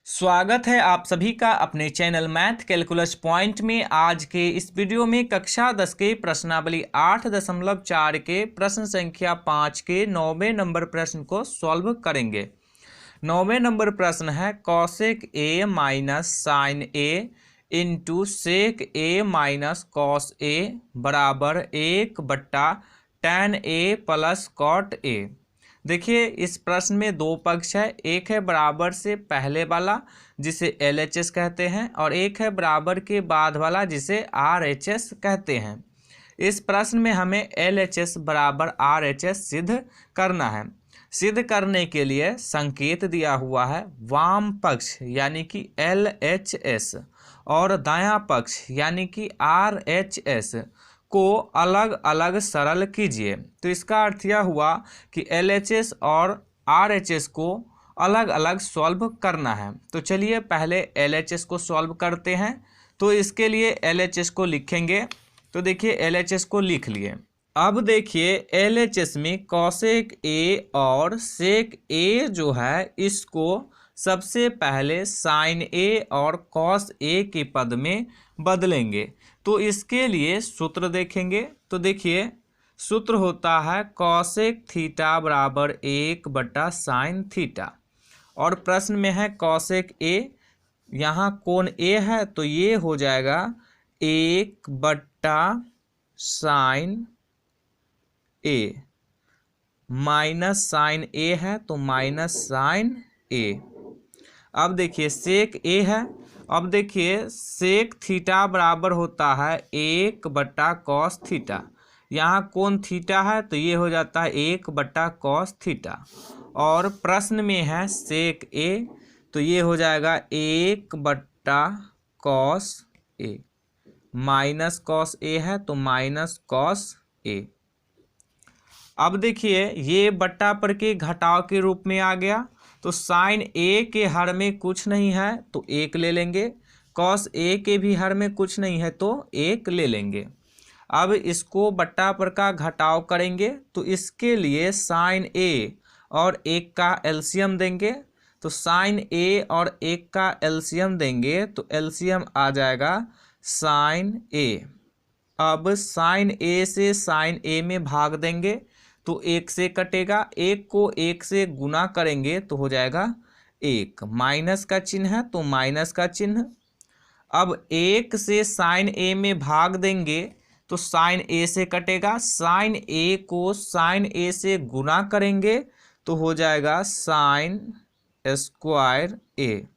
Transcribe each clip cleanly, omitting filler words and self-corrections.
स्वागत है आप सभी का अपने चैनल मैथ कैलकुलस पॉइंट में। आज के इस वीडियो में कक्षा 10 के प्रश्नावली 8.4 के प्रश्न संख्या 5 के 9वें नंबर प्रश्न को सॉल्व करेंगे। 9वें नंबर प्रश्न है cosec a minus sine a into sec a minus cos a बराबर 1/tan A plus cot A. देखिए इस प्रश्न में दो पक्ष है, एक है बराबर से पहले वाला जिसे LHS कहते हैं और एक है बराबर के बाद वाला जिसे RHS कहते हैं। इस प्रश्न में हमें LHS बराबर RHS सिद्ध करना है। सिद्ध करने के लिए संकेत दिया हुआ है वाम पक्ष यानी कि LHS और दायां पक्ष यानी कि RHS को अलग अलग सरल कीजिए। तो इसका अर्थ यह हुआ कि LHS और RHS को अलग अलग सॉल्व करना है। तो चलिए पहले LHS को सॉल्व करते हैं। तो इसके लिए LHS को लिखेंगे। तो देखिए LHS को लिख लिए। अब देखिए LHS में कॉसेक ए और सेक ए जो है इसको सबसे पहले साइन ए और कॉस ए के पद में बदलेंगे। तो इसके लिए सूत्र देखेंगे। तो देखिए सूत्र होता है कॉसेक थीटा बराबर 1/साइन थीटा और प्रश्न में है कॉसेक ए, यहाँ कोण ए है तो ये हो जाएगा 1/साइन ए, माइनस साइन ए है तो माइनस साइन ए। अब देखिए सेक ए है, अब देखिए सेक थीटा बराबर होता है 1/कॉस थीटा, यहाँ कोण थीटा है तो ये हो जाता है 1/कॉस थीटा और प्रश्न में है सेक ए तो ये हो जाएगा 1/कॉस ए, माइनस कॉस ए है तो माइनस कॉस ए। अब देखिए ये बट्टा पर के घटाव के रूप में आ गया तो साइन ए के हर में कुछ नहीं है तो 1 ले लेंगे, कॉस ए के भी हर में कुछ नहीं है तो 1 ले लेंगे। अब इसको बट्टा पर का घटाव करेंगे तो इसके लिए साइन ए और 1 का एलसीएम देंगे। तो साइन ए और 1 का एलसीएम देंगे तो एलसीएम आ जाएगा साइन ए। अब साइन ए से साइन ए में भाग देंगे तो 1 से कटेगा, 1 को 1 से गुना करेंगे तो हो जाएगा 1, माइनस का चिन्ह है तो माइनस का चिन्ह। अब 1 से साइन ए में भाग देंगे तो साइन ए से कटेगा, साइन ए को साइन ए से गुना करेंगे तो हो जाएगा साइन स्क्वायर ए।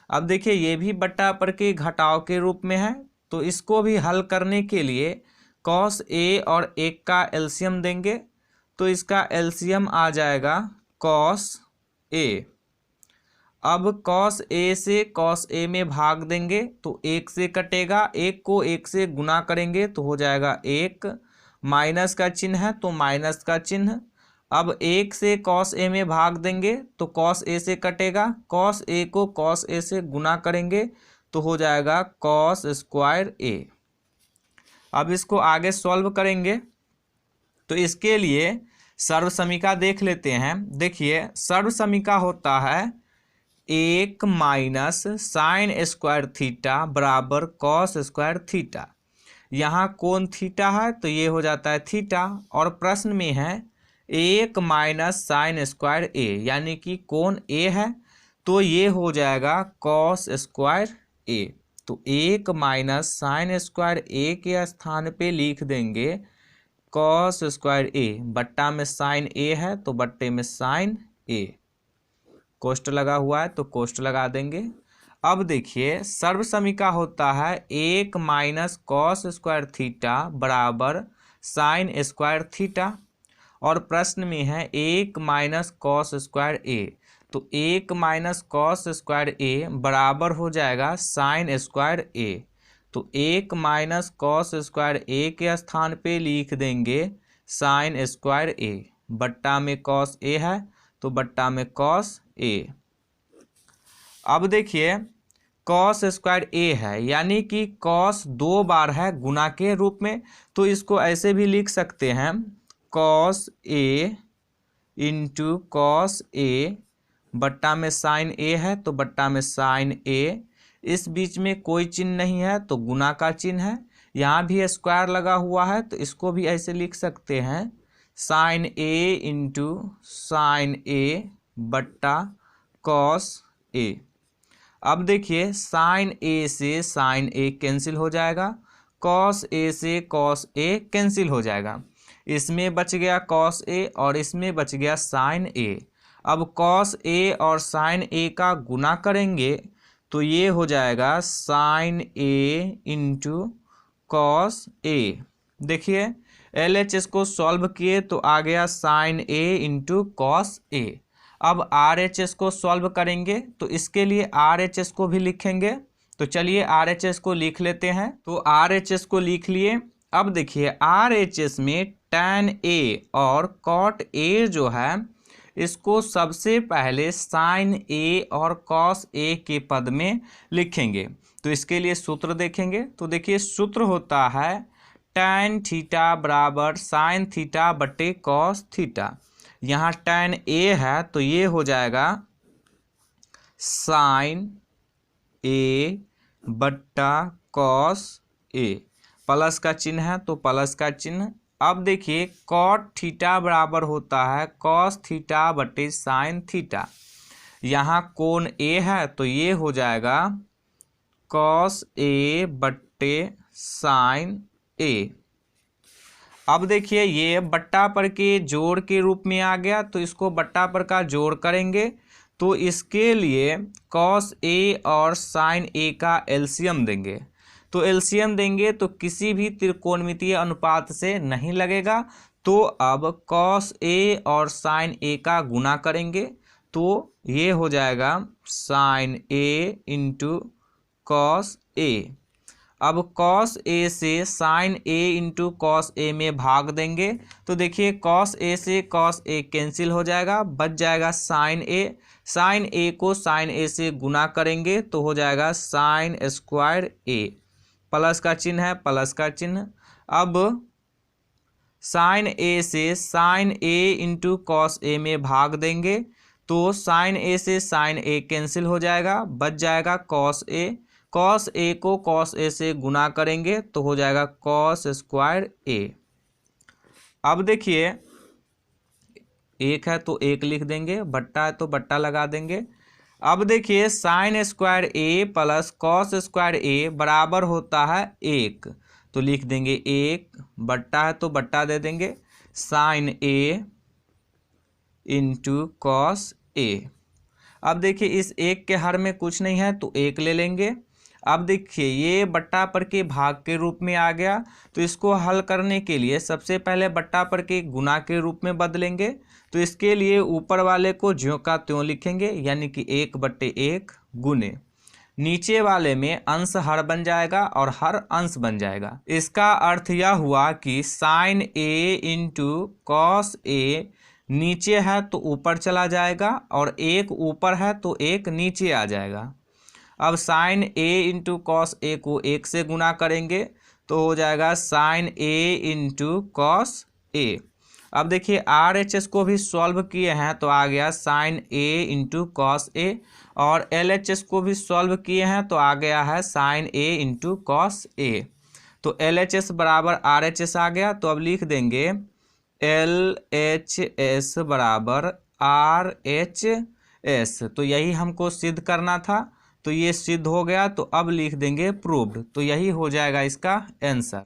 अब देखिए ये भी बट्टा पर के घटाव के रूप में है तो इसको भी हल करने के लिए कॉस ए और 1 का एलसीएम देंगे तो इसका एलसीएम आ जाएगा कॉस ए। अब कॉस ए से कॉस ए में भाग देंगे तो 1 से कटेगा, 1 को 1 से गुना करेंगे तो हो जाएगा 1, माइनस का चिन्ह है तो माइनस का चिन्ह। अब 1 से कॉस ए में भाग देंगे तो कॉस ए से कटेगा, कॉस ए को कॉस ए से गुना करेंगे तो हो जाएगा कॉस स्क्वायर ए। अब इसको आगे सॉल्व करेंगे तो इसके लिए सर्व समीका देख लेते हैं। देखिए सर्व समीका होता है 1 माइनस साइन स्क्वायर थीटा बराबर कॉस स्क्वायर थीटा, यहाँ कोण थीटा है तो ये हो जाता है थीटा और प्रश्न में है 1 माइनस साइन स्क्वायर ए यानी कि कोण ए है तो ये हो जाएगा कॉस स्क्वायर ए। तो 1 माइनस साइन स्क्वायर ए के स्थान पे लिख देंगे कॉस स्क्वायर ए, बट्टा में साइन ए है तो बट्टे में साइन ए, कोष्ठ लगा हुआ है तो कोष्ठ लगा देंगे। अब देखिए सर्व समीका होता है 1 माइनस कॉस स्क्वायर थीटा बराबर साइन स्क्वायर थीटा और प्रश्न में है 1 माइनस कॉस स्क्वायर ए तो 1 माइनस कॉस स्क्वायर ए बराबर हो जाएगा साइन स्क्वायर ए। तो 1 माइनस कॉस स्क्वायर ए के स्थान पे लिख देंगे साइन स्क्वायर ए, बट्टा में कॉस ए है तो बट्टा में कॉस ए। अब देखिए कॉस स्क्वायर ए है यानी कि कॉस 2 बार है गुना के रूप में तो इसको ऐसे भी लिख सकते हैं cos A into cos A बट्टा में साइन ए है तो बट्टा में साइन ए, इस बीच में कोई चिन्ह नहीं है तो गुना का चिन्ह है, यहाँ भी स्क्वायर लगा हुआ है तो इसको भी ऐसे लिख सकते हैं साइन ए इंटू साइन ए बट्टा कॉस ए। अब देखिए साइन ए से साइन ए कैंसिल हो जाएगा, कॉस ए से कॉस ए कैंसिल हो जाएगा, इसमें बच गया कॉस ए और इसमें बच गया साइन ए। अब कॉस ए और साइन ए का गुना करेंगे तो ये हो जाएगा sign a into cos A. देखिए LHS को सॉल्व किए तो आ गया sign a into cos A. अब RHS को सॉल्व करेंगे तो इसके लिए RHS को भी लिखेंगे, तो चलिए RHS को लिख लेते हैं। तो RHS को लिख लिए। अब देखिए RHS में tan A और cot A जो है इसको सबसे पहले साइन A और cos A के पद में लिखेंगे। तो इसके लिए सूत्र देखेंगे, तो देखिए सूत्र होता है tan थीटा बराबर साइन थीटा बटे cos थीटा। यहाँ tan A है तो ये हो जाएगा साइन A बट्टा cos A, प्लस का चिन्ह है तो प्लस का चिन्ह। अब देखिए cot थीटा बराबर होता है cos थीटा बटे साइन थीटा, यहाँ कोण A है तो ये हो जाएगा cos A बट्टे साइन A। अब देखिए ये बट्टा पर के जोड़ के रूप में आ गया तो इसको बट्टा पर का जोड़ करेंगे तो इसके लिए cos A और sin A का एलसीएम देंगे। तो एलसीएम देंगे तो किसी भी त्रिकोणमितीय अनुपात से नहीं लगेगा, तो अब cos A और sin A का गुना करेंगे तो ये हो जाएगा sin A into cos A। अब cos A से sin A into cos A में भाग देंगे तो देखिए cos A से cos A कैंसिल हो जाएगा, बच जाएगा sin A। sin A को sin A से गुना करेंगे तो हो जाएगा sin स्क्वायर A, प्लस का चिन्ह है प्लस का चिन्ह। अब sin A से sin A into cos A में भाग देंगे तो sin A से sin A कैंसिल हो जाएगा, बच जाएगा cos A। cos A को cos A से गुना करेंगे तो हो जाएगा cos स्क्वायर A। अब देखिए एक है तो एक लिख देंगे, बट्टा है तो बट्टा लगा देंगे। अब देखिए sine square A plus cos square A बराबर होता है 1, तो लिख देंगे 1, बट्टा है तो बट्टा दे देंगे sine A into cos A। अब देखिए इस एक के हर में कुछ नहीं है तो एक ले लेंगे। अब देखिए ये बट्टा पर के भाग के रूप में आ गया तो इसको हल करने के लिए सबसे पहले बट्टा पर के गुना के रूप में बदलेंगे, तो इसके लिए ऊपर वाले को ज्यों का त्यों लिखेंगे यानी कि 1/1 गुने नीचे वाले में अंश हर बन जाएगा और हर अंश बन जाएगा। इसका अर्थ यह हुआ कि sine A into cos A नीचे है तो ऊपर चला जाएगा और एक ऊपर है तो एक नीचे आ जाएगा। अब sine A into cos A को 1 से गुना करेंगे तो हो जाएगा sine A into cos A। अब देखिए RHS को भी सॉल्व किए हैं तो आ गया sine A into cos A, और LHS को भी सॉल्व किए हैं तो आ गया है sine A into cos A। तो LHS बराबर RHS आ गया, तो अब लिख देंगे LHS बराबर RHS। तो यही हमको सिद्ध करना था, तो ये सिद्ध हो गया, तो अब लिख देंगे प्रूव्ड। तो यही हो जाएगा इसका आंसर।